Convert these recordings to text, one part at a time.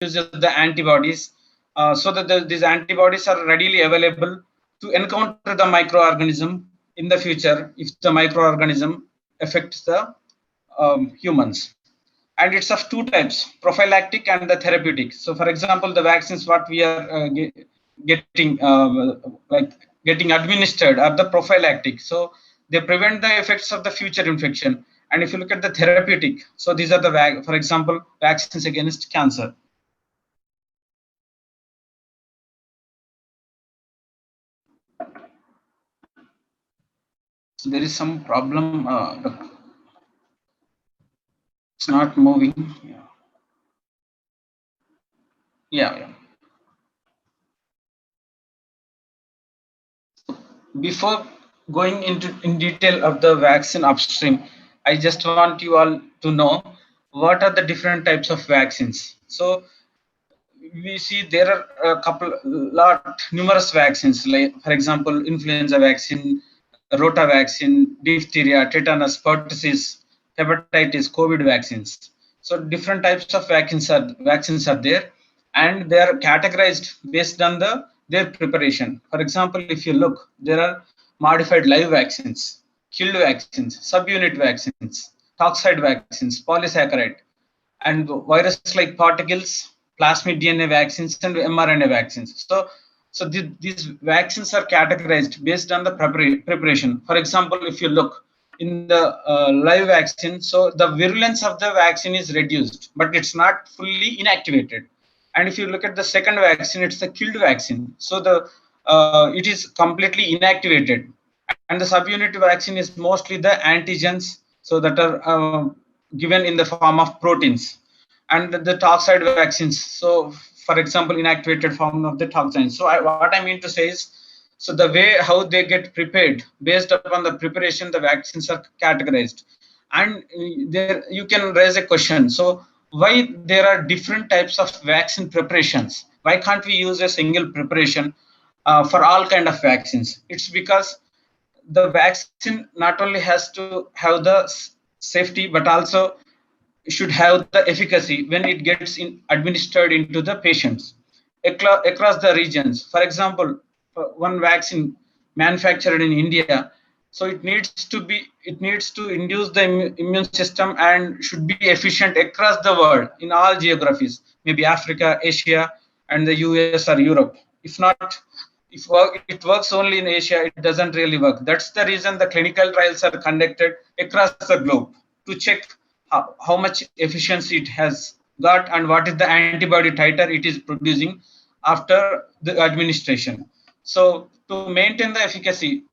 produces the antibodies, so that these antibodies are readily available to encounter the microorganism in the future if the microorganism affects the humans. And it's of two types, prophylactic and the therapeutic. So for example, the vaccines what we are getting like getting administered are the prophylactic, so they prevent the effects of the future infection. And if you look at the therapeutic, so these are the for example, vaccines against cancer. So there is some problem, it's not moving. Yeah. Before going into in detail of the vaccine upstream, I just want you all to know what are the different types of vaccines. So we see there are a numerous vaccines, like for example, influenza vaccine, rota vaccine, diphtheria, tetanus, pertussis, hepatitis, COVID vaccines. So different types of vaccines are there, and they are categorized based on their preparation. For example, if you look, there are modified live vaccines, killed vaccines, subunit vaccines, toxide vaccines, polysaccharide, and virus-like particles, plasmid DNA vaccines, and mRNA vaccines. So these vaccines are categorized based on the preparation. For example, if you look in the live vaccine, so the virulence of the vaccine is reduced, but it's not fully inactivated. And if you look at the second vaccine, it's the killed vaccine. So it is completely inactivated. And the subunit vaccine is mostly the antigens, so that are given in the form of proteins. And the toxide vaccines, so for example, inactivated form of the toxins. So what I mean to say is, so the way how they get prepared, based upon the preparation, the vaccines are categorized. And there you can raise a question, so why there are different types of vaccine preparations? Why can't we use a single preparation for all kind of vaccines? It's because the vaccine not only has to have the safety, but also should have the efficacy when it gets administered into the patients across the regions. For example, one vaccine manufactured in India, so it needs to induce the immune system and should be efficient across the world in all geographies, maybe Africa, Asia, and the US or Europe. If not, if it works only in Asia, it doesn't really work. That's the reason the clinical trials are conducted across the globe to check how much efficiency it has got and what is the antibody titer it is producing after the administration. So to maintain the efficacy,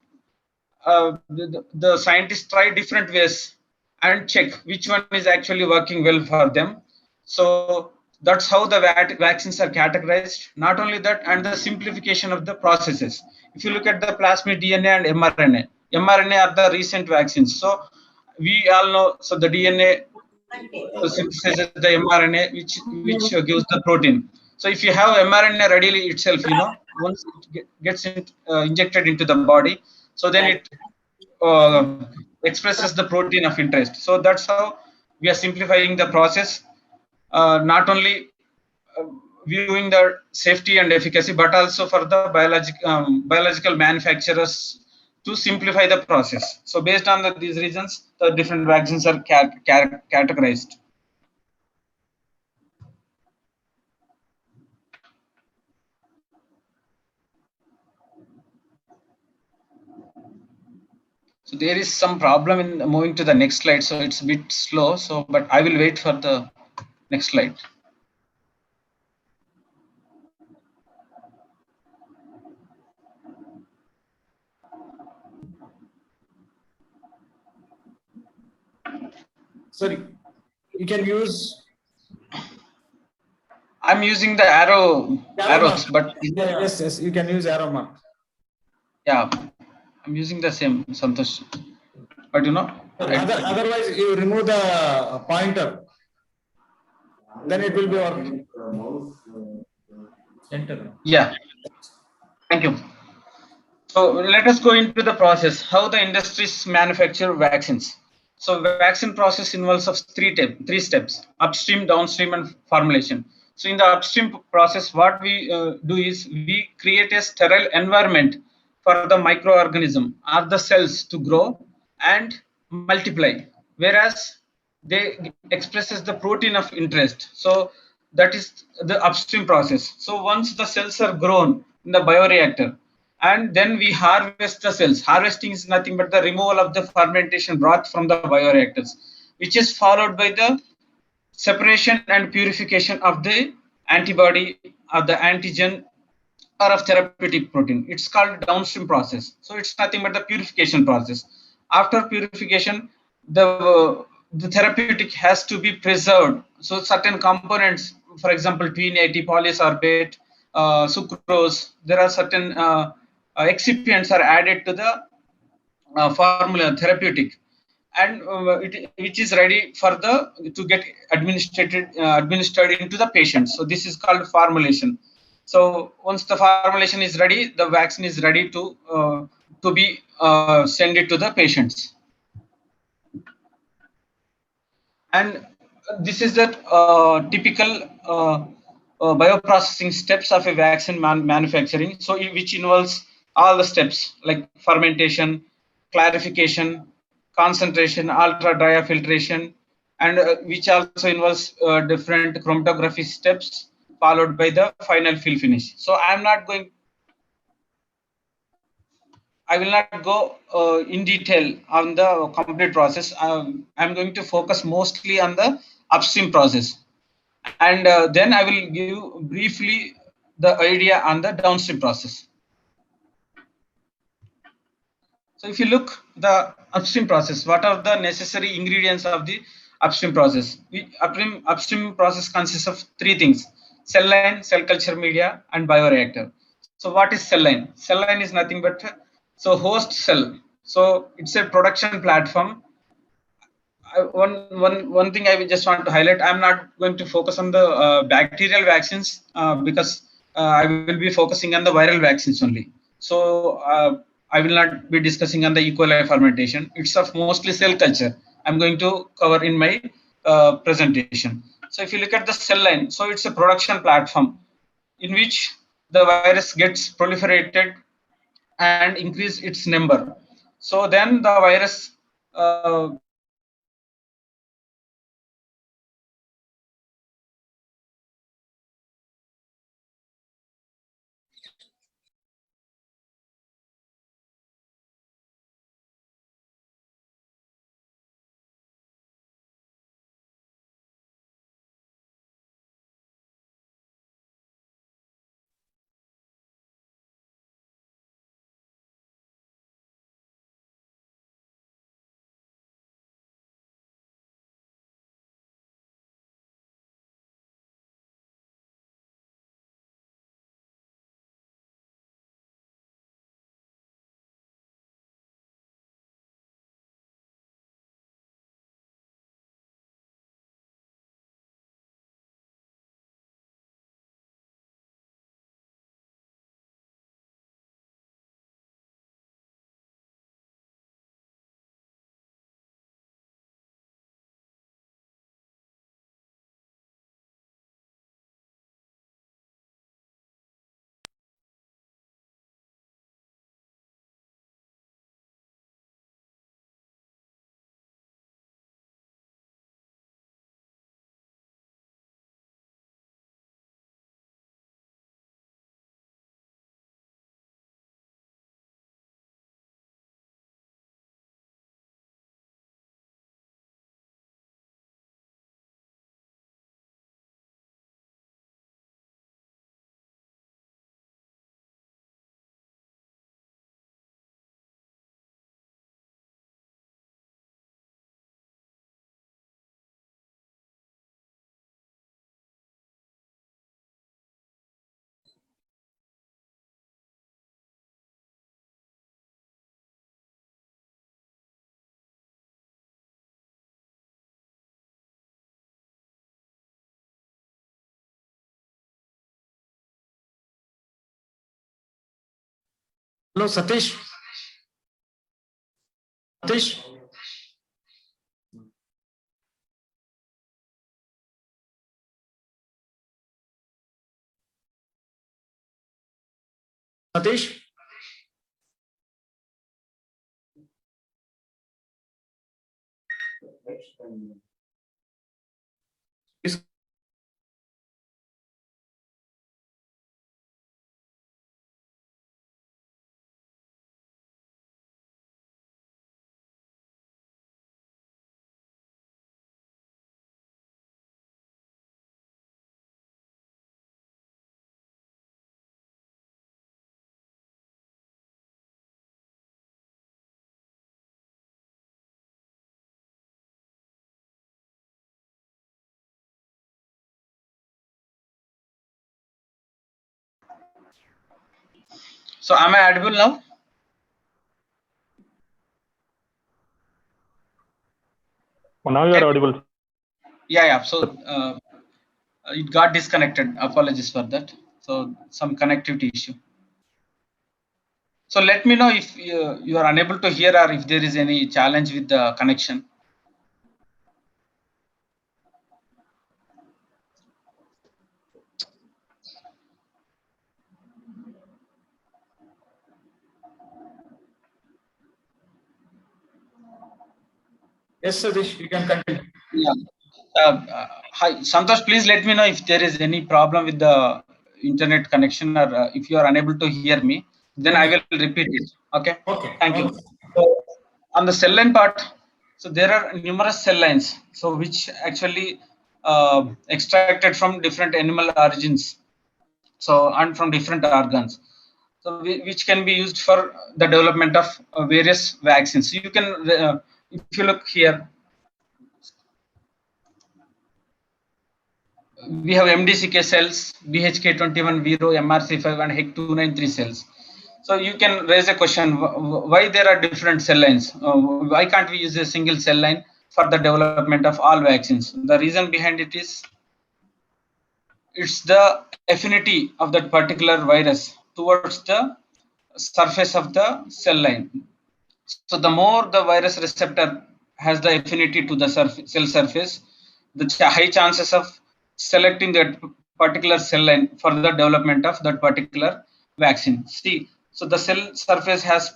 the scientists try different ways and check which one is actually working well for them. So that's how the vaccines are categorized. Not only that, and the simplification of the processes. If you look at the plasmid DNA and mRNA are the recent vaccines. So we all know, so the DNA synthesizes the mRNA, which gives the protein. So if you have mRNA readily itself, once it gets injected into the body, so then it uh, expresses the protein of interest. So that's how we are simplifying the process, not only uh, viewing the safety and efficacy, but also for the biological manufacturers to simplify the process. So based on these reasons, the different vaccines are categorized. So there is some problem in moving to the next slide, so it's a bit slow. So, but I will wait for the next slide. Sorry, you can use. I'm using the arrows, but yes, you can use arrow mark. Yeah, I'm using the same, Santosh. But otherwise you remove the pointer, then it will be working. Enter. Yeah. Thank you. So let us go into the process, how the industries manufacture vaccines. So vaccine process involves of three steps: upstream, downstream, and formulation. So in the upstream process, what we do is we create a sterile environment for the microorganism or the cells to grow and multiply, whereas they expresses the protein of interest. So that is the upstream process. So once the cells are grown in the bioreactor, and then we harvest the cells. Harvesting is nothing but the removal of the fermentation broth from the bioreactors, which is followed by the separation and purification of the antibody or the antigen or of therapeutic protein. It's called downstream process. So it's nothing but the purification process. After purification, the therapeutic has to be preserved. So certain components, for example, 280 polysorbate, sucrose, there are certain excipients are added to the formula therapeutic, and which is ready for the to get administered into the patient. So this is called formulation. So once the formulation is ready, the vaccine is ready to be send it to the patients. And this is the typical bioprocessing steps of a vaccine manufacturing. So which involves all the steps like fermentation, clarification, concentration, ultra dry filtration, and which also involves different chromatography steps followed by the final fill finish. So I will not go in detail on the complete process. I'm going to focus mostly on the upstream process, and then I will give briefly the idea on the downstream process. So if you look the upstream process, what are the necessary ingredients of the upstream process? Upstream process consists of three things: cell line, cell culture media, and bioreactor. So what is cell line? Cell line is nothing but so host cell. So it's a production platform. One thing I will just want to highlight. I'm not going to focus on the bacterial vaccines because I will be focusing on the viral vaccines only. So I will not be discussing on the E. coli fermentation. It's of mostly cell culture. I'm going to cover in my presentation. So if you look at the cell line, so it's a production platform in which the virus gets proliferated and increase its number. So then the virus Hello, Satish. Satish. Satish? Is- So am I audible now? Now you are audible. Yeah. So it got disconnected. Apologies for that. So some connectivity issue. So let me know if you are unable to hear or if there is any challenge with the connection. Yes, Satish, you can continue. Yeah. Hi, Santosh, please let me know if there is any problem with the internet connection or if you are unable to hear me, then I will repeat it. Okay. Okay. Thank you. Okay. So on the cell line part, so there are numerous cell lines, so which actually extracted from different animal origins, so and from different organs, so which can be used for the development of various vaccines. You can, if you look here, we have MDCK cells, BHK21, MRC5, and HEC293 cells. So you can raise a question: why there are different cell lines? Why can't we use a single cell line for the development of all vaccines? The reason behind it is it's the affinity of that particular virus towards the surface of the cell line. So the more the virus receptor has the affinity to the cell surface, the high chances of selecting that particular cell line for the development of that particular vaccine. See, so the cell surface has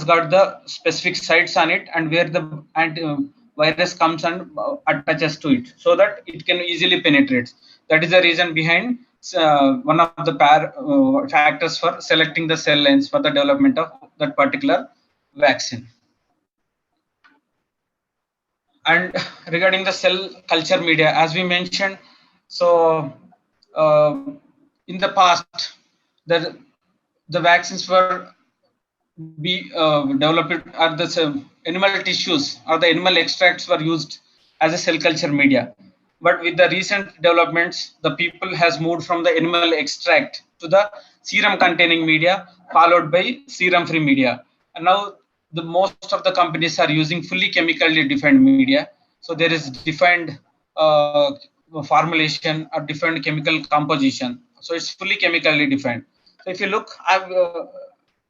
got the specific sites on it, and where the virus comes and attaches to it, so that it can easily penetrate. That is the reason behind one of the factors for selecting the cell lines for the development of that particular vaccine. And regarding the cell culture media, as we mentioned, so uh, in the past, the vaccines were be developed at the animal tissues, or the animal extracts were used as a cell culture media. But with the recent developments, the people has moved from the animal extract to the serum containing media, followed by serum free media. And now the most of the companies are using fully chemically defined media. So there is defined formulation or defined chemical composition. So it's fully chemically defined. So if you look,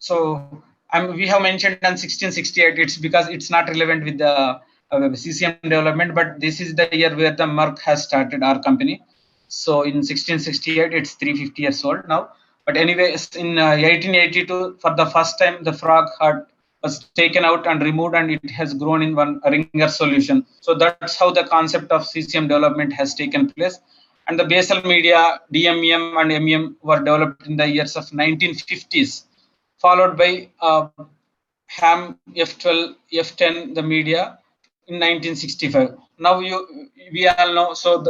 we have mentioned on 1668. It's because it's not relevant with the CCM development, but this is the year where the Merck has started our company. So in 1668, it's 350 years old now. But anyway, in 1882, for the first time, the frog heart was taken out and removed, and it has grown in one ringer solution. So that's how the concept of CCM development has taken place. And the basal media, DMEM and MEM, were developed in the years of 1950s, followed by Ham F12, F10, the media in 1965. Now we all know. So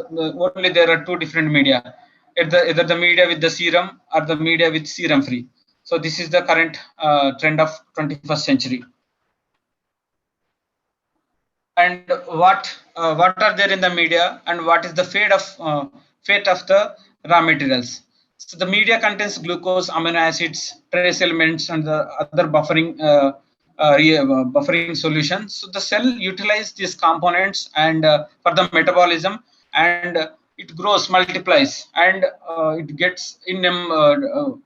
only there are two different media, either the media with the serum or the media with serum free. So this is the current trend of 21st century. And what are there in the media, and what is the fate of the raw materials? So the media contains glucose, amino acids, trace elements, and the other buffering solutions. So the cell utilizes these components and for the metabolism, and it grows, multiplies, and it gets in them.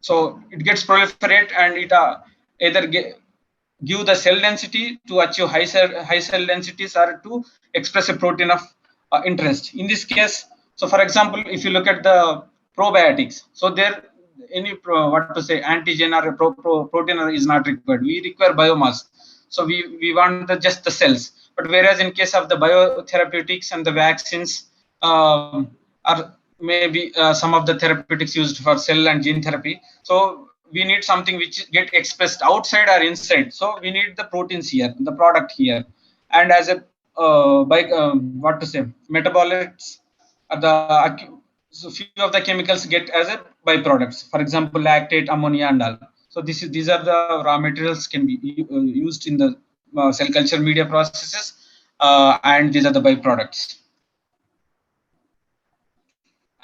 So it gets proliferate, and it either give the cell density to achieve high cell densities, or to express a protein of interest. In this case, so for example, if you look at the probiotics, so any antigen or protein is not required. We require biomass. So we want just the cells. But whereas in case of the biotherapeutics and the vaccines, are maybe some of the therapeutics used for cell and gene therapy. So we need something which get expressed outside or inside. So we need the proteins here, the product here, and as a metabolites are so few of the chemicals get as a byproducts. For example, lactate, ammonia, and all. So these are the raw materials can be used in the cell culture media processes, and these are the byproducts.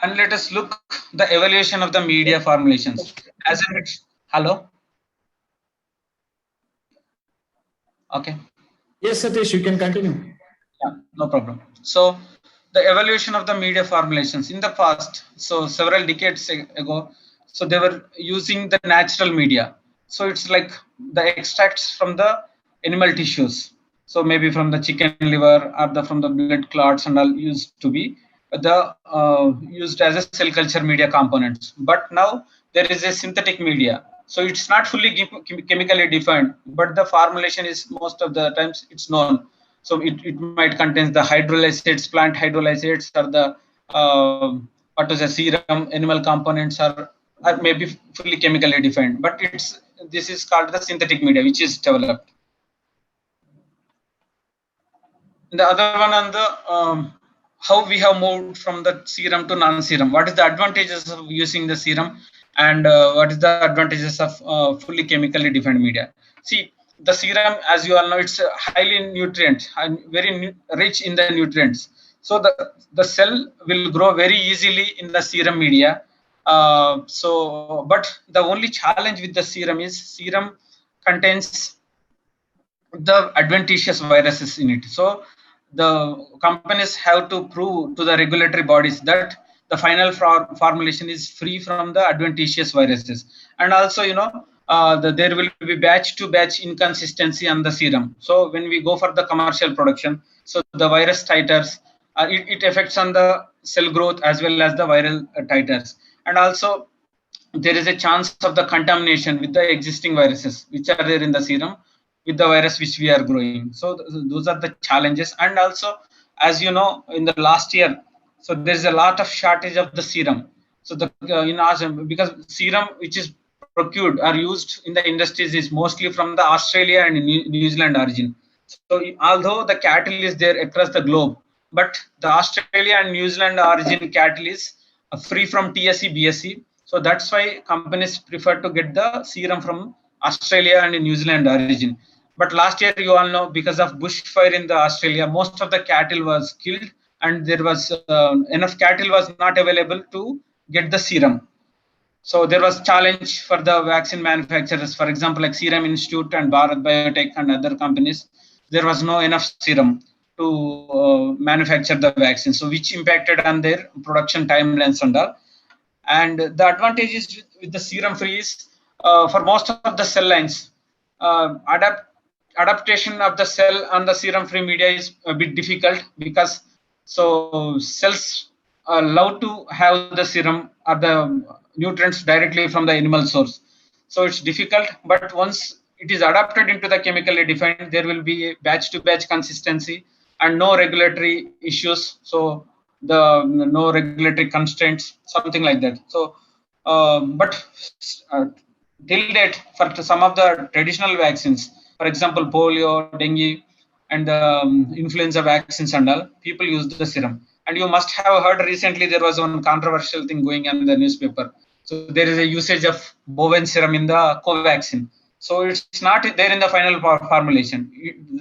And let us look the evaluation of the media formulations. As in hello. Okay. Yes, Satish, you can continue. Yeah, no problem. So the evolution of the media formulations in the past, so several decades ago, so they were using the natural media. So it's like the extracts from the animal tissues. So maybe from the chicken liver or from the blood clots and all used to be the used as a cell culture media components. But now there is a synthetic media. So it's not fully chemically defined, but the formulation is most of the times it's known. So it might contain the hydrolysates, plant hydrolysates, or the serum, animal components, or maybe fully chemically defined. But this is called the synthetic media, which is developed. The other one on the how we have moved from the serum to non-serum. What is the advantages of using the serum, and what is the advantages of fully chemically defined media? See, the serum, as you all know, it's highly nutrient and very rich in the nutrients. So the cell will grow very easily in the serum media. But the only challenge with the serum is serum contains the adventitious viruses in it. So the companies have to prove to the regulatory bodies that the final formulation is free from the adventitious viruses. And also, there will be batch to batch inconsistency on the serum. So when we go for the commercial production, so the virus titers, it affects on the cell growth as well as the viral titers. And also there is a chance of the contamination with the existing viruses which are there in the serum with the virus which we are growing. So those are the challenges. And also, as you know, in the last year, so there's a lot of shortage of the serum. So the in Assam, because serum which is procured or used in the industries is mostly from the Australia and New Zealand origin. So although the cattle is there across the globe, but the Australia and New Zealand origin cattle is free from TSE, BSE. So that's why companies prefer to get the serum from Australia and New Zealand origin. But last year, you all know, because of bushfire in the Australia, most of the cattle was killed, and there was enough cattle was not available to get the serum. So there was challenge for the vaccine manufacturers, for example, like Serum Institute and Bharat Biotech and other companies. There was no enough serum to manufacture the vaccine, so which impacted on their production timelines and all. And the advantages with the serum free is for most of the cell lines, adaptation of the cell on the serum free media is a bit difficult, because so cells love to have the serum or the nutrients directly from the animal source. So it's difficult, but once it is adapted into the chemically defined, there will be a batch to batch consistency and no regulatory issues. So the no regulatory constraints, something like that. So but till date, for some of the traditional vaccines, for example, polio, dengue, and influenza vaccines and all, people use the serum. And you must have heard recently there was one controversial thing going on in the newspaper. So there is a usage of bovine serum in the Covaxin. So it's not there in the final formulation.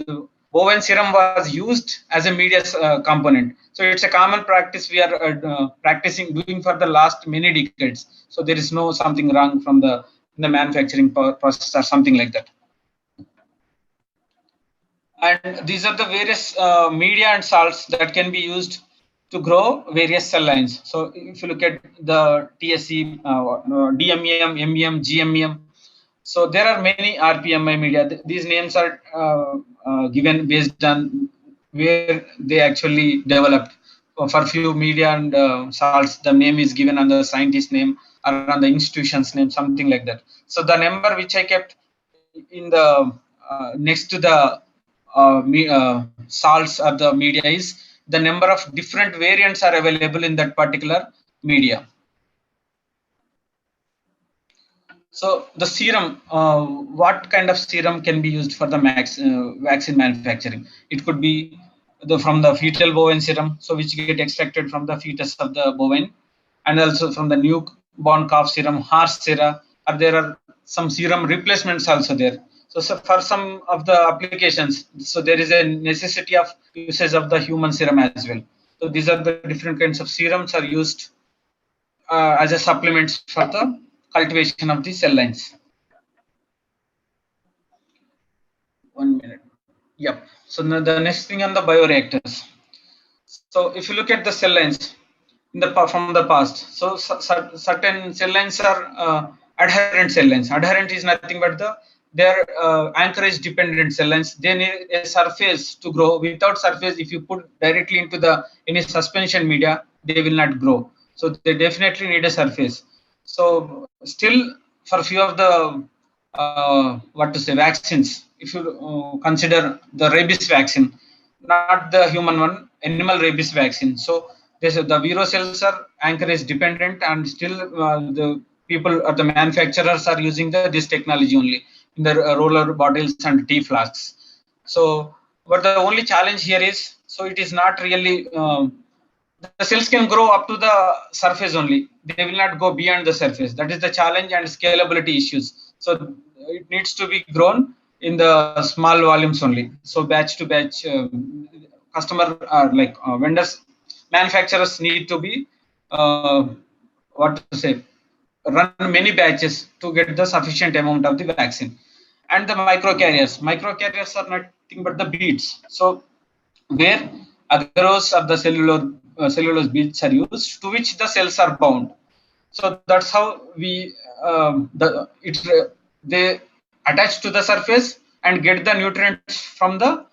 The bovine serum was used as a media component. So it's a common practice we are doing for the last many decades. So there is no something wrong from the manufacturing process or something like that. And these are the various media and salts that can be used to grow various cell lines. So if you look at the TSE, DMEM, MEM, GMEM, so there are many RPMI media. These names are given based on where they actually developed. For few media and salts, the name is given on the scientist name or on the institution's name, something like that. So the number which I kept in the next to the salts or the media is the number of different variants are available in that particular media. So the serum, what kind of serum can be used for the vaccine manufacturing? It could be from the fetal bovine serum, so which get extracted from the fetus of the bovine, and also from the newborn calf serum, horse sera, or there are some serum replacements also there. So for some of the applications, so there is a necessity of usage of the human serum as well. So these are the different kinds of serums are used as a supplement for the cultivation of the cell lines. 1 minute. Yep. So now the next thing on the bioreactors. So if you look at the cell lines in the from the past, so certain cell lines are adherent cell lines. Adherent is nothing but their anchorage dependent cell lines. They need a surface to grow. Without surface, if you put directly into the any suspension media, they will not grow. So they definitely need a surface. So still for few of the what to say vaccines, if you consider the rabies vaccine, not the human one, animal rabies vaccine. So the viro cells are anchorage dependent, and still the people or the manufacturers are using this technology only in the roller bottles and tea flasks. So, but the only challenge here is, so it is not really the cells can grow up to the surface only. They will not go beyond the surface. That is the challenge and scalability issues. So it needs to be grown in the small volumes only. So batch to batch, customer like vendors, manufacturers need to be what to say, run many batches to get the sufficient amount of the vaccine. And the microcarriers are nothing but the beads. So where agarose of the cellulose beads are used, to which the cells are bound. So that's how we they attach to the surface and get the nutrients from the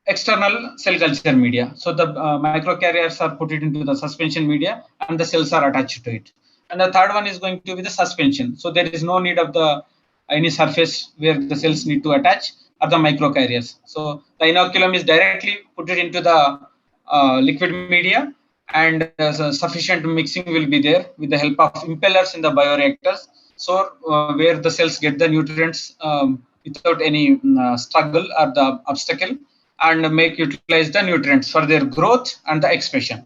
external cell culture media. So the microcarriers are put it into the suspension media, and the cells are attached to it. And the third one is going to be the suspension. So there is no need of the any surface where the cells need to attach, or the microcarriers. So the inoculum is directly put it into the liquid media, and sufficient mixing will be there with the help of impellers in the bioreactors. So where the cells get the nutrients without any struggle or the obstacle, and make utilize the nutrients for their growth and the expression.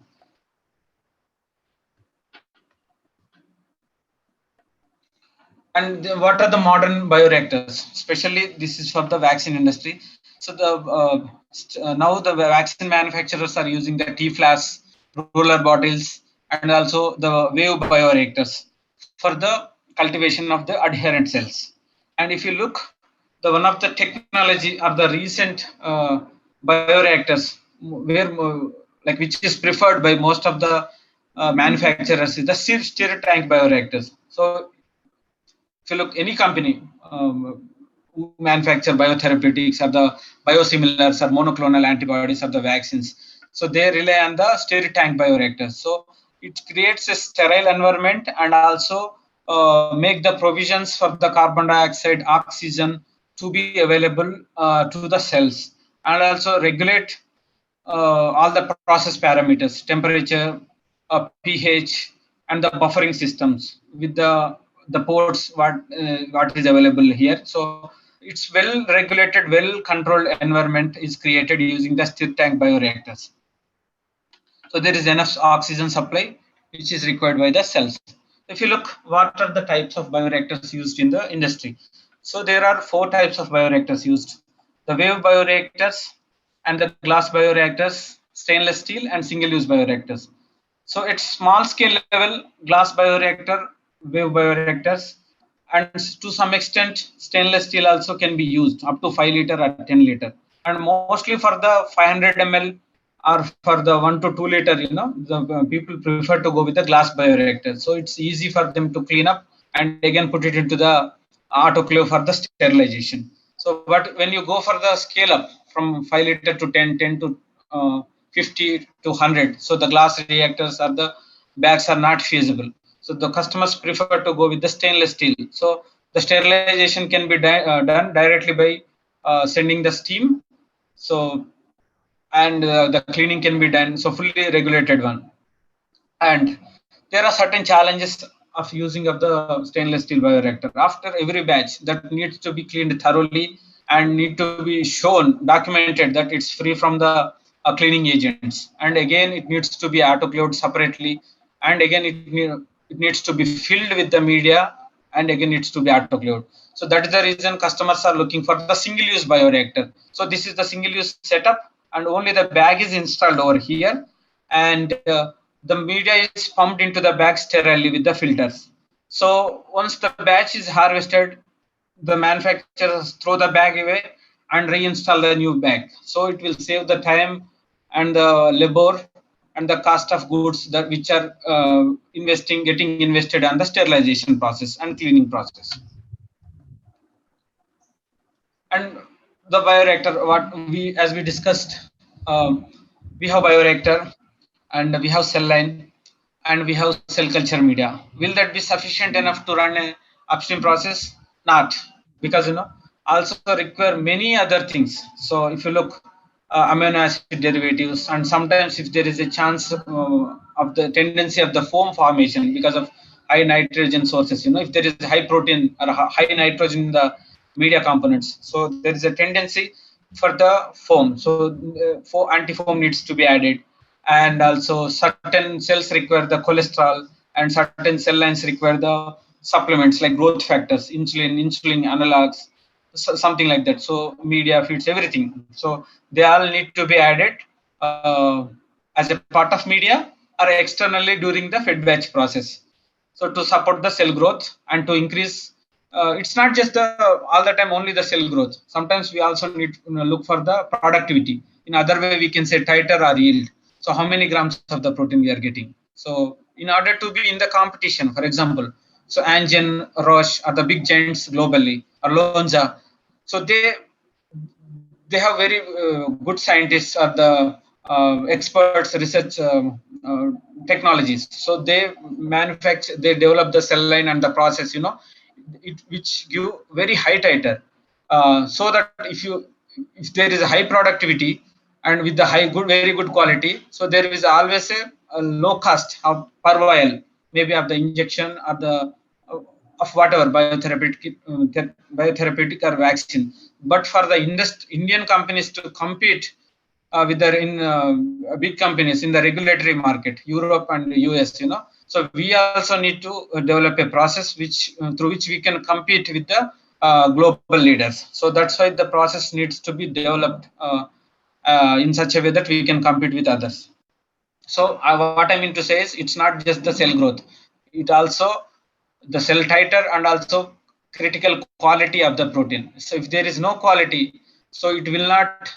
And what are the modern bioreactors? Especially this is for the vaccine industry. So now the vaccine manufacturers are using the T-flasks, roller bottles, and also the wave bioreactors for the cultivation of the adherent cells. And if you look, the one of the technology or the recent bioreactors where like which is preferred by most of the manufacturers is the stir tank bioreactors. So if you look any company who manufacture biotherapeutics or the biosimilars or monoclonal antibodies or the vaccines, so they rely on the stir tank bioreactors. So it creates a sterile environment, and also make the provisions for the carbon dioxide, oxygen to be available to the cells, and also regulate all the process parameters, temperature, pH, and the buffering systems with the ports what is available here. So it's well regulated, well controlled environment is created using the stir tank bioreactors. So there is enough oxygen supply which is required by the cells. If you look, what are the types of bioreactors used in the industry? So there are 4 types of bioreactors used: the wave bioreactors, and the glass bioreactors, stainless steel, and single-use bioreactors. So at small scale level, glass bioreactor, wave bioreactors, and to some extent stainless steel also can be used up to 5 liter or 10 liter. And mostly for the 500 ml or for the 1 to 2 liter, the people prefer to go with the glass bioreactor. So it's easy for them to clean up and again put it into the autoclave for the sterilization. So, but when you go for the scale up from 5 liter to 10 to 50 to 100, so the glass reactors or the bags are not feasible. So So the customers prefer to go with the stainless steel. So the sterilization can be done directly by sending the steam. So and the cleaning can be done. So fully regulated one. And there are certain challenges of using of the stainless steel bioreactor. After every batch, that needs to be cleaned thoroughly and need to be shown, documented that it's free from the cleaning agents. And again, it needs to be autoclaved separately. And again, it needs to be filled with the media, and again needs to be autoclaved. So that is the reason customers are looking for the single-use bioreactor. So this is the single-use setup, and only the bag is installed over here, and the media is pumped into the bag sterilely with the filters. So once the batch is harvested, the manufacturers throw the bag away and reinstall the new bag. So it will save the time and the labor and the cost of goods that which are getting invested on the sterilization process and cleaning process. And the bioreactor, what we as we discussed, we have bioreactor and we have cell line and we have cell culture media. Will that be sufficient enough to run a upstream process? Not, because also require many other things. So if you look amino acid derivatives, and sometimes if there is a chance of the tendency of the foam formation because of high nitrogen sources, if there is high protein or high nitrogen in the media components, so there is a tendency for the foam. So for anti-foam needs to be added, and also certain cells require the cholesterol, and certain cell lines require the supplements like growth factors, insulin analogs, something like that. So media feeds everything. So they all need to be added as a part of media or externally during the fed batch process. So to support the cell growth and to increase, it's not just the all the time only the cell growth. Sometimes we also need to look for the productivity. In other way, we can say titer or yield. So how many grams of the protein we are getting. So in order to be in the competition, for example, so Amgen, Roche are the big giants globally, or Lonza. So they have very good scientists or the experts research technologies. So they manufacture, they develop the cell line and the process, which give very high titer, so that if there is a high productivity and with the very good quality, so there is always a low cost of per vial, maybe of the injection or the of whatever biotherapeutic or vaccine. But for the Indian companies to compete with their big companies in the regulatory market, Europe and US, so we also need to develop a process which through which we can compete with the global leaders. So that's why the process needs to be developed in such a way that we can compete with others. So what I mean to say is, it's not just the cell growth; it also the cell titer and also critical quality of the protein. So if there is no quality, so it will not.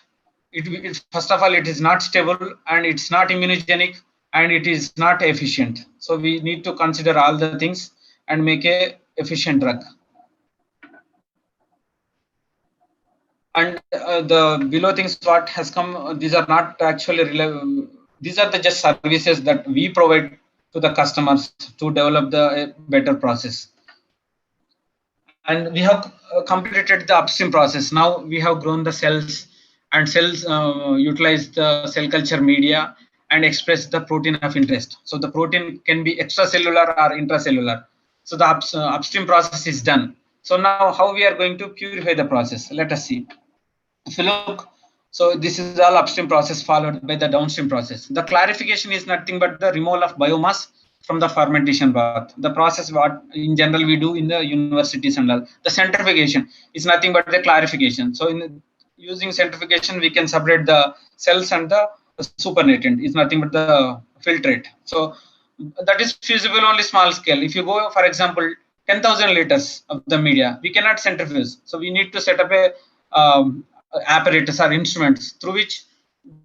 First of all, it is not stable, and it's not immunogenic, and it is not efficient. So we need to consider all the things and make a efficient drug. And the below things what has come, these are not actually these are the just services that we provide to the customers to develop the better process. And we have completed the upstream process. Now we have grown the cells, and cells utilize the cell culture media and express the protein of interest. So the protein can be extracellular or intracellular. So the upstream process is done. So now how we are going to purify the process? Let us see. If you look, so this is all upstream process followed by the downstream process. The clarification is nothing but the removal of biomass from the fermentation bath. The process what in general we do in the universities and all. The centrifugation is nothing but the clarification. So in using centrifugation, we can separate the cells and the supernatant. It's nothing but the filtrate. So that is feasible only small scale. If you go, for example, 10,000 liters of the media, we cannot centrifuge. So we need to set up a apparatus or instruments through which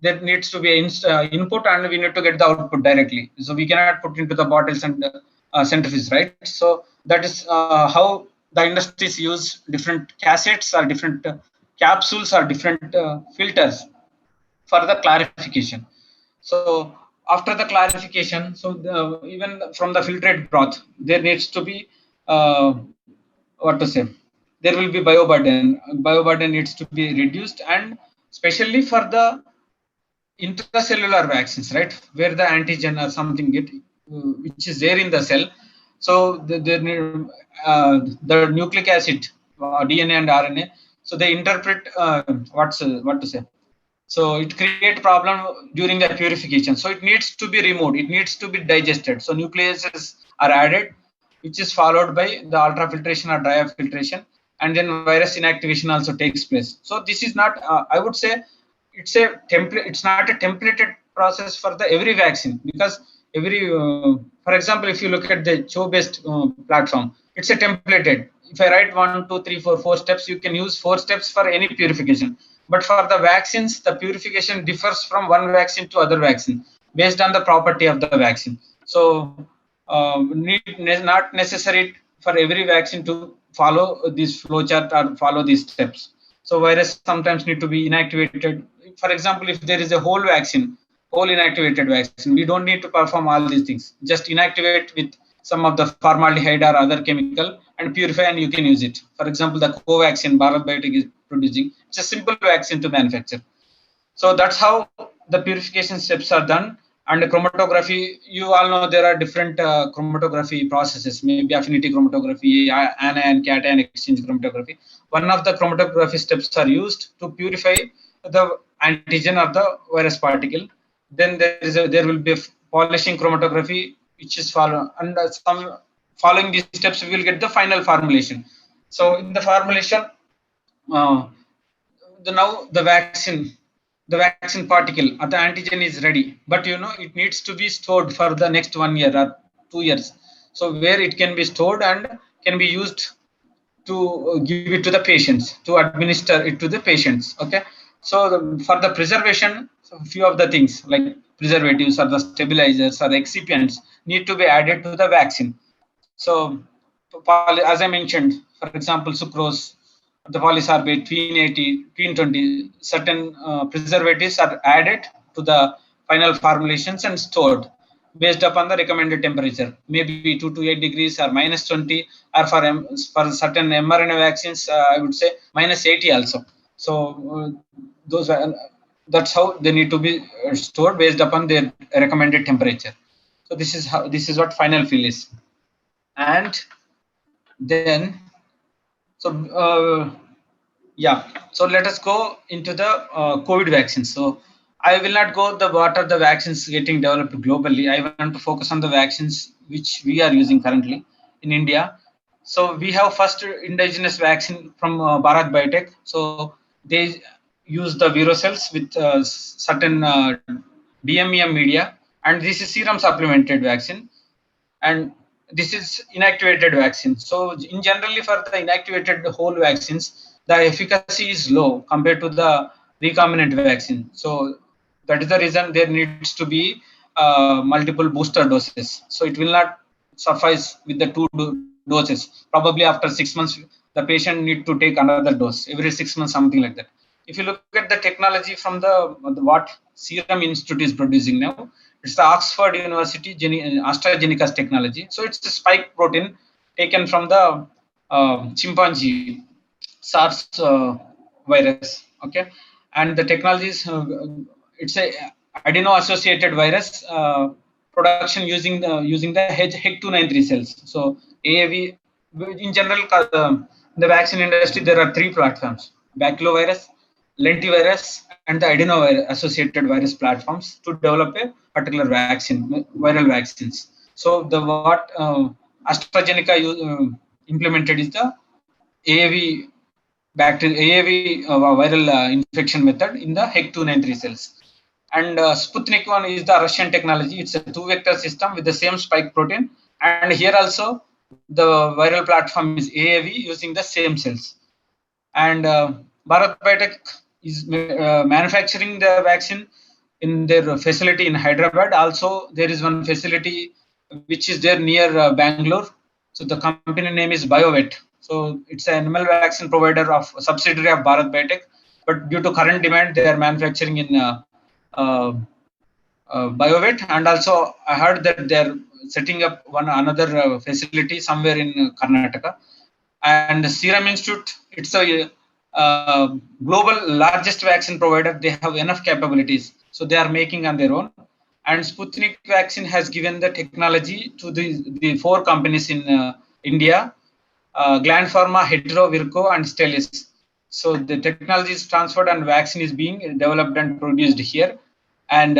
there needs to be input, and we need to get the output directly. So we cannot put into the bottles and centrifuge, right? So that is how the industries use different cassettes or different capsules or different filters for the clarification. So after the clarification, so even from the filtrate broth, there needs to be what to say. There will be bioburden. Bioburden needs to be reduced, and especially for the intracellular vaccines, right, where the antigen or something which is there in the cell. So the nucleic acid, DNA and RNA. So they interpret what to say. So it creates problem during the purification. So it needs to be removed. It needs to be digested. So nucleases are added, which is followed by the ultrafiltration or dry filtration, and then virus inactivation also takes place. So this is not, I would say, it's a template. It's not a templated process for the every vaccine, because every, for example, if you look at the CHO-based platform, it's a templated. If I write 1, 2, 3, 4, 4 steps, you can use 4 steps for any purification. But for the vaccines, the purification differs from one vaccine to other vaccine based on the property of the vaccine. So not necessary for every vaccine to follow this flowchart or follow these steps. So virus sometimes need to be inactivated. For example, if there is a whole vaccine, whole inactivated vaccine, we don't need to perform all these things. Just inactivate with some of the formaldehyde or other chemical and purify, and you can use it. For example, the Covaxin Bharat Biotech is producing. It's a simple vaccine to manufacture. So that's how the purification steps are done. And chromatography, you all know there are different chromatography processes, maybe affinity chromatography, anion, cation exchange chromatography. One of the chromatography steps are used to purify the antigen of the virus particle. Then there will be polishing chromatography, which is and following these steps, we will get the final formulation. So in the formulation, uh, now the vaccine particle or the antigen is ready, but it needs to be stored for the next 1 year or 2 years. So where it can be stored and can be used to give it to the patients, to administer it to the patients. Okay. So for the preservation, so few of the things like preservatives or the stabilizers or excipients need to be added to the vaccine. So as I mentioned, for example, sucrose, the polysorbate, tween 80, tween 20, certain preservatives are added to the final formulations and stored based upon the recommended temperature, maybe 2 to 8 degrees or minus 20, or for certain mRNA vaccines, I would say minus 80 also. So those are, that's how they need to be stored based upon their recommended temperature. So this is what final fill is. And then, so yeah, so let us go into the COVID vaccines. So I will not go the what are the vaccines getting developed globally. I want to focus on the vaccines which we are using currently in India. So we have first indigenous vaccine from Bharat Biotech. So they use the virocells with certain DMEM media, and this is serum supplemented vaccine, and this is inactivated vaccine. So in generally for the inactivated whole vaccines, the efficacy is low compared to the recombinant vaccine. So that is the reason there needs to be multiple booster doses. So it will not suffice with the doses. Probably after 6 months, the patient need to take another dose every 6 months, something like that. If you look at the technology from the what Serum Institute is producing now, it's the Oxford University AstraZeneca's technology. So it's a spike protein taken from the chimpanzee SARS virus. Okay, and the technology is it's a adeno-associated virus production using the HEC293 cells. So AAV, in general, the vaccine industry, there are three platforms: baculovirus, lentivirus, and the adeno-associated virus platforms to develop a particular vaccine, viral vaccines. So the what AstraZeneca implemented is the AAV AAV viral infection method in the HEC293 cells. And Sputnik 1 is the Russian technology. It's a two-vector system with the same spike protein. And here also, the viral platform is AAV using the same cells. And Bharat Biotech is manufacturing the vaccine in their facility in Hyderabad. Also, there is one facility which is there near Bangalore. So the company name is BioVet. So it's an animal vaccine provider of subsidiary of Bharat Biotech. But due to current demand, they are manufacturing in BioVet, and also I heard that they're setting up another facility somewhere in Karnataka. And Serum Institute, it's a global largest vaccine provider. They have enough capabilities, so they are making on their own. And Sputnik vaccine has given the technology to the four companies in India: Gland Pharma, Hetero, Virco, and Stelis. So the technology is transferred and vaccine is being developed and produced here. And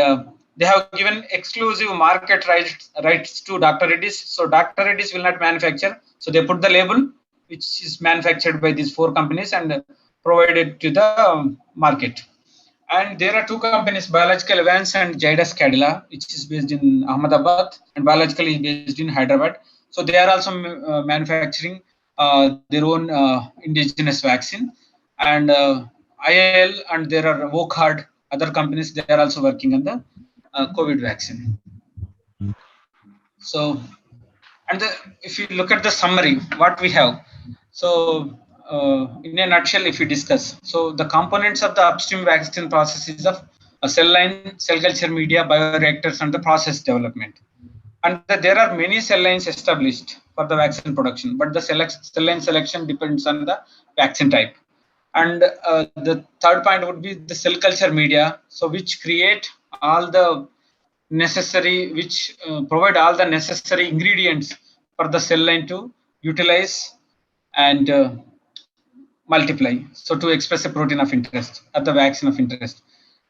they have given exclusive market rights to Dr. Reddy's. So Dr. Reddy's will not manufacture. So they put the label, which is manufactured by these four companies and provided to the market. And there are two companies, Biological Advance and Zydus Cadila, which is based in Ahmedabad, and Biological is based in Hyderabad. So they are also manufacturing their own indigenous vaccine. And IIL, and there are Wokhard, other companies, they are also working on the COVID vaccine. So, and if you look at the summary, what we have, so in a nutshell, if we discuss, so the components of the upstream vaccine process is of a cell line, cell culture media, bioreactors, and the process development. And there are many cell lines established for the vaccine production, but the cell line selection depends on the vaccine type. And the third point would be the cell culture media, so which create all the necessary, which provide all the necessary ingredients for the cell line to utilize and multiply, so to express a protein of interest or the vaccine of interest.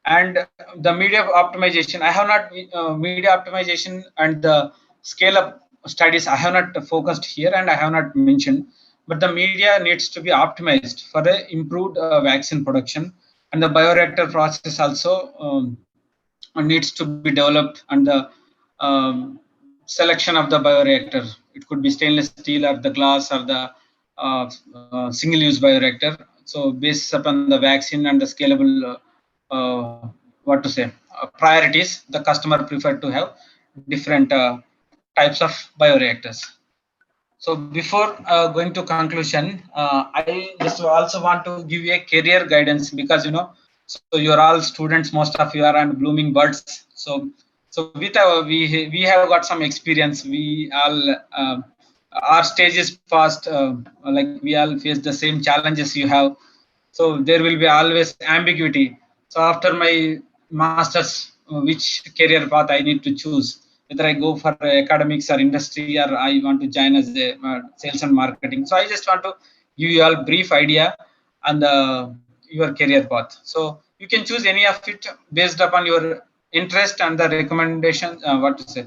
And the media optimization, I have not media optimization and the scale up studies, I have not focused here and I have not mentioned, but the media needs to be optimized for the improved vaccine production. And the bioreactor process also needs to be developed, and the selection of the bioreactor, it could be stainless steel or the glass or the single-use bioreactor. So based upon the vaccine and the scalable, what to say, priorities, the customer prefer to have different types of bioreactors. So before going to conclusion, I just also want to give you a career guidance, because so you're all students, most of you are, and blooming buds. So with we have got some experience. We all our stage is past. Like we all face the same challenges you have. So there will be always ambiguity. So after my masters, which career path I need to choose, whether I go for academics or industry, or I want to join as a sales and marketing. So I just want to give you all brief idea on the your career path. So you can choose any of it based upon your interest and the recommendation, what to say,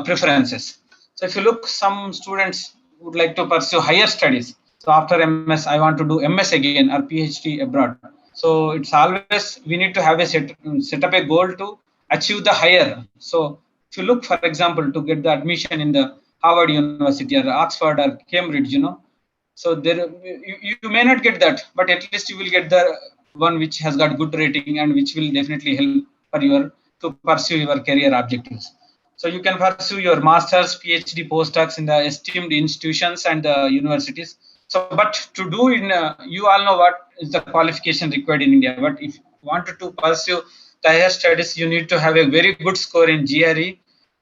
preferences. So if you look, some students would like to pursue higher studies. So after MS, I want to do MS again or PhD abroad. So it's always, we need to have a set up a goal to achieve the higher. So if you look, for example, to get the admission in the Harvard University or Oxford or Cambridge, so there you may not get that, but at least you will get the one which has got good rating and which will definitely help for your to pursue your career objectives. So you can pursue your masters, PhD, postdocs in the esteemed institutions and the universities. So, but to do in, you all know what is the qualification required in India. But if you wanted to pursue the higher studies, you need to have a very good score in GRE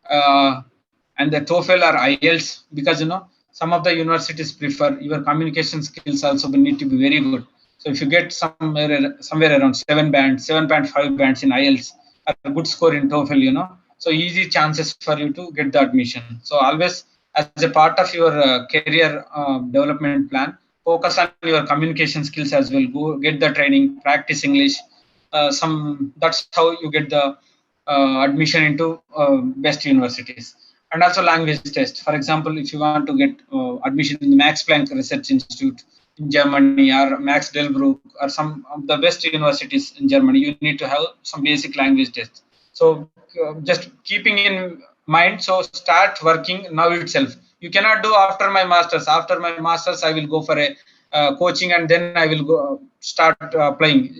and the TOEFL or IELTS, because some of the universities prefer your communication skills also will need to be very good. So if you get somewhere around 7.5 bands in IELTS, a good score in TOEFL, so easy chances for you to get the admission. So always, as a part of your career development plan, focus on your communication skills as well. Go get the training, practice English. That's how you get the admission into best universities. And also language test. For example, if you want to get admission in the Max Planck Research Institute in Germany, or Max Delbrück, or some of the best universities in Germany, you need to have some basic language tests. So just keeping in mind, so start working now itself. You cannot do after my masters. After my masters, I will go for a coaching and then I will go start applying.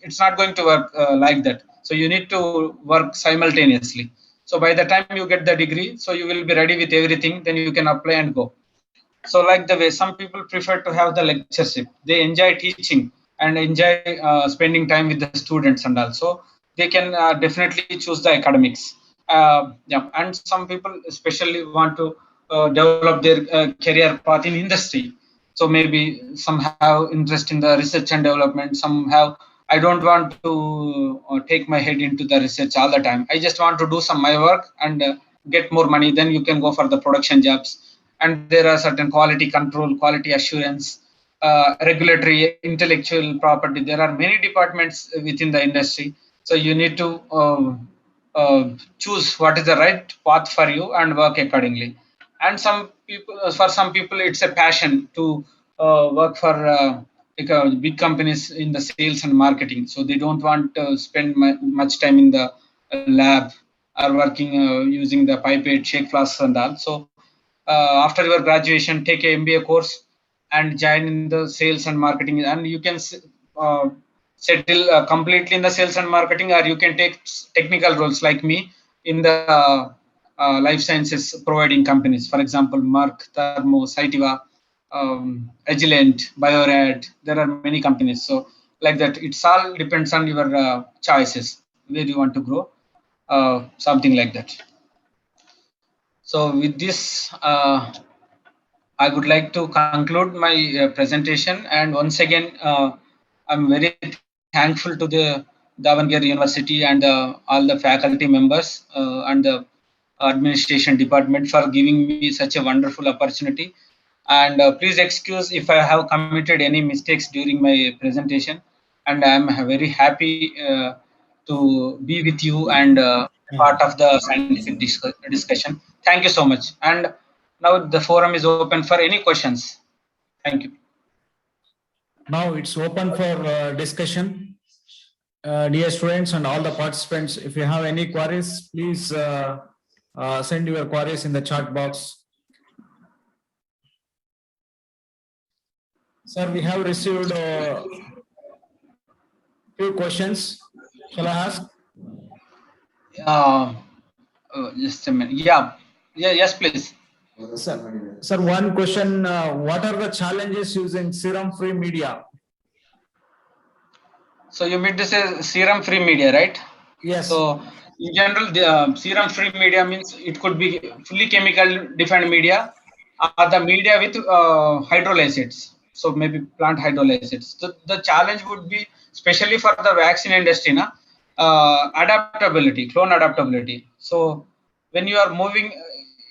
It's not going to work like that. So you need to work simultaneously. So by the time you get the degree, so you will be ready with everything, then you can apply and go. So like the way some people prefer to have the lectureship, they enjoy teaching and enjoy spending time with the students and also. they can definitely choose the academics. Yeah, and some people especially want to develop their career path in industry. So maybe some have interest in the research and development. Some have. I don't want to take my head into the research all the time. I just want to do some my work and get more money. Then you can go for the production jobs. And there are certain quality control, quality assurance, regulatory, intellectual property. There are many departments within the industry. So you need to choose what is the right path for you and work accordingly. And some people, for some people, it's a passion to work for big companies in the sales and marketing. So they don't want to spend much time in the lab or working using the pipette, shake flasks, and all. So after your graduation, take a MBA course and join in the sales and marketing, and you can uh, settle completely in the sales and marketing, or you can take technical roles like me in the life sciences providing companies. For example, Merck, Thermo, Cytiva, Agilent, Biorad. There are many companies. So like that, it's all depends on your choices where you want to grow, something like that. So with this, I would like to conclude my presentation. And once again, I'm very thankful to the Davangere University and all the faculty members and the administration department for giving me such a wonderful opportunity. And please excuse if I have committed any mistakes during my presentation. And I'm very happy to be with you and part of the scientific discussion. Thank you so much. And now the forum is open for any questions. Thank you. Now it's open for discussion. Dear students and all the participants, if you have any queries, please send your queries in the chat box. Sir, we have received few questions. Shall I ask? Just a minute. Yeah. Yes, please. Sir, one question. What are the challenges using serum-free media? So you mean to say serum-free media, right? Yes. So in general, the serum-free media means it could be fully chemical-defined media, or the media with hydrolysates. So maybe plant hydrolysates. So the challenge would be, especially for the vaccine industry, adaptability, clone adaptability. So when you are moving,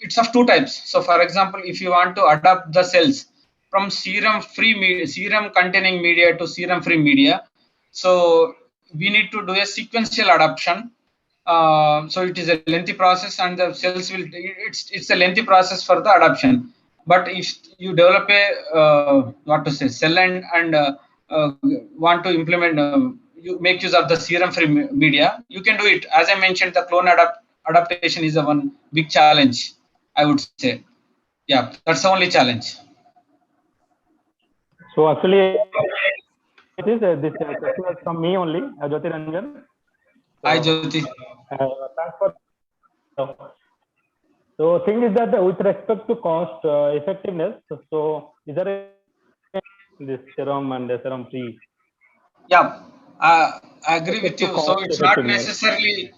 it's of two types. So for example, if you want to adapt the cells from serum-free media, serum-containing media to serum-free media, so we need to do a sequential adaptation. So it is a lengthy process, and the cells will. It's a lengthy process for the adaptation. But if you develop a what to say cell line and want to implement, you make use of the serum-free media, you can do it. As I mentioned, the clone adaptation is a one big challenge, I would say. Yeah, that's the only challenge. So actually, this question is from me only, Jyoti Ranjan. Hi, Jyoti. Thanks for. So thing is that with respect to cost effectiveness, so is there this serum and the serum free? Yeah, I agree with you. So it's not necessarily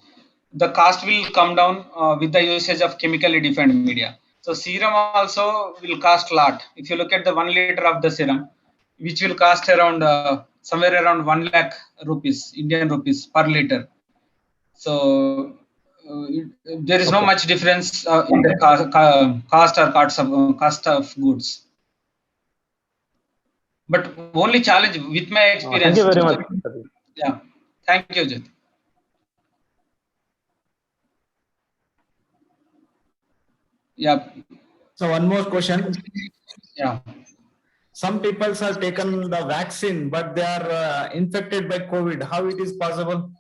the cost will come down with the usage of chemically defined media. So serum also will cost a lot. If you look at the 1 liter of the serum, which will cost around somewhere around 1 lakh rupees, Indian rupees per liter. So there is no much difference in the cost or cost of goods. But only challenge with my experience. Thank you very much. Yeah, thank you, Jyoti. Yeah. So one more question. Yeah. Some people have taken the vaccine, but they are infected by COVID. How it is possible?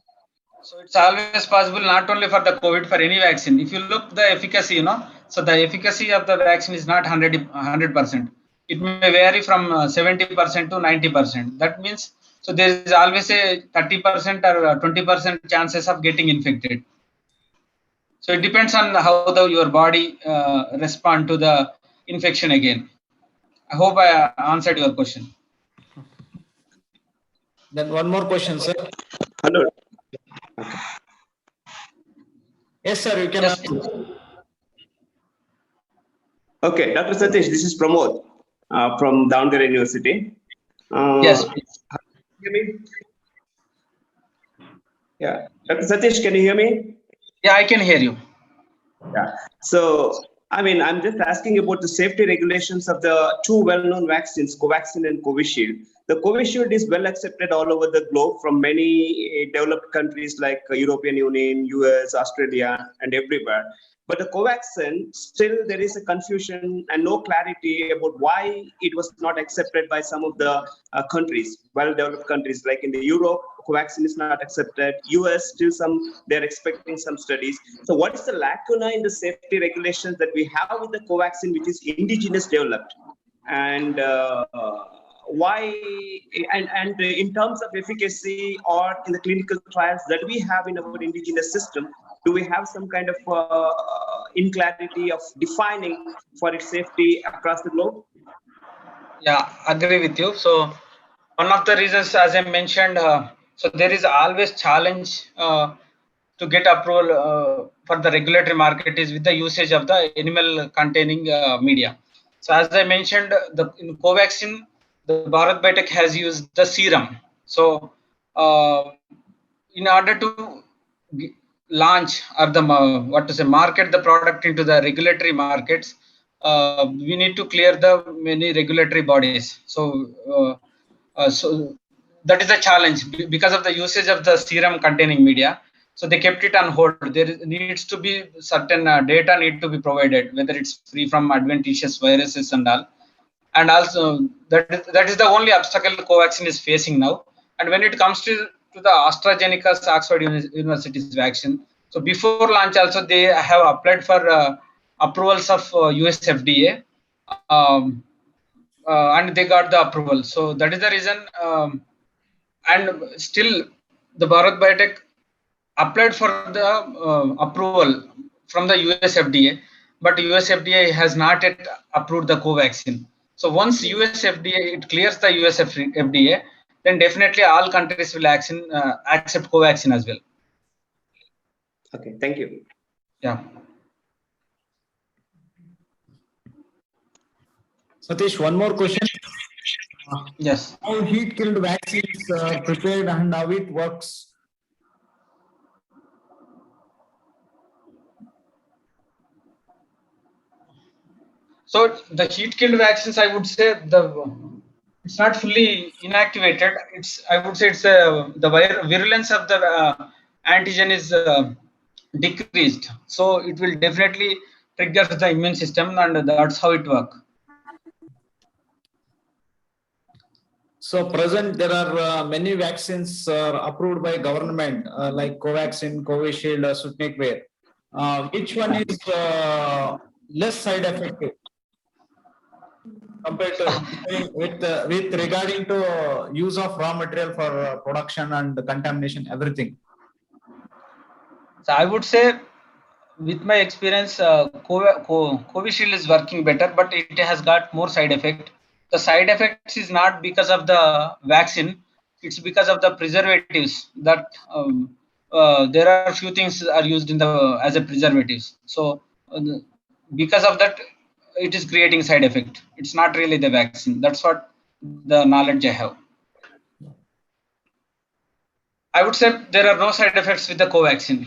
So it's always possible, not only for the COVID, for any vaccine. If you look the efficacy, so the efficacy of the vaccine is not 100%. It may vary from 70% to 90%. That means, so there is always a 30% or 20% chances of getting infected. So it depends on how your body respond to the infection again. I hope I answered your question. Then one more question, sir. Hello. Yes, sir, you can. Yes, Okay, Dr. Satish, this is Pramod from Davangere University. yes, please. Hear me? Yeah, Dr. Satish, can you hear me? Yeah, I can hear you. Yeah. So, I mean, I'm just asking about the safety regulations of the two well-known vaccines, Covaxin and Covishield. The Covishield is well accepted all over the globe from many developed countries like European Union, US, Australia, and everywhere. But the Covaxin, still there is a confusion and no clarity about why it was not accepted by some of the countries, well-developed countries like in the Europe. Covaxin is not accepted. US still they're expecting some studies. So what is the lacuna in the safety regulations that we have with the Covaxin, which is indigenous developed, and why? And in terms of efficacy or in the clinical trials that we have in our indigenous system, do we have some kind of inclarity of defining for its safety across the globe? Yeah, agree with you. So one of the reasons, as I mentioned, so there is always challenge to get approval for the regulatory market is with the usage of the animal containing media. So as I mentioned, in Covaxin, the Bharat Biotech has used the serum. So in order to launch or the market the product into the regulatory markets, we need to clear the many regulatory bodies. So that is a challenge because of the usage of the serum containing media. So they kept it on hold. Needs to be certain data need to be provided, whether it's free from adventitious viruses and all. And also that is the only obstacle Covaxin is facing now. And when it comes to the AstraZeneca's Oxford University's vaccine, so before launch also they have applied for approvals of US FDA, um, and they got the approval. So that is the reason. And still, the Bharat Biotech applied for the approval from the US FDA, but US FDA has not yet approved the Covaxin. So once US FDA it clears the US FDA, then definitely all countries will accept Covaxin as well. Okay, thank you. Yeah. Satish, one more question. Yes. How heat killed vaccines are prepared and how it works? So the heat killed vaccines, I would say it's not fully inactivated. I would say it's the virulence of the antigen is decreased. So it will definitely trigger the immune system, and that's how it works. So present, there are many vaccines approved by government like Covaxin, Covishield, Sputnik V. Which one is less side effective compared to with regarding to use of raw material for production and contamination, everything? So I would say, with my experience, Covishield is working better, but it has got more side effect. The side effects is not because of the vaccine; it's because of the preservatives. That there are few things are used in the as a preservatives. So because of that, it is creating side effect. It's not really the vaccine. That's what the knowledge I have. I would say there are no side effects with the Covaxin.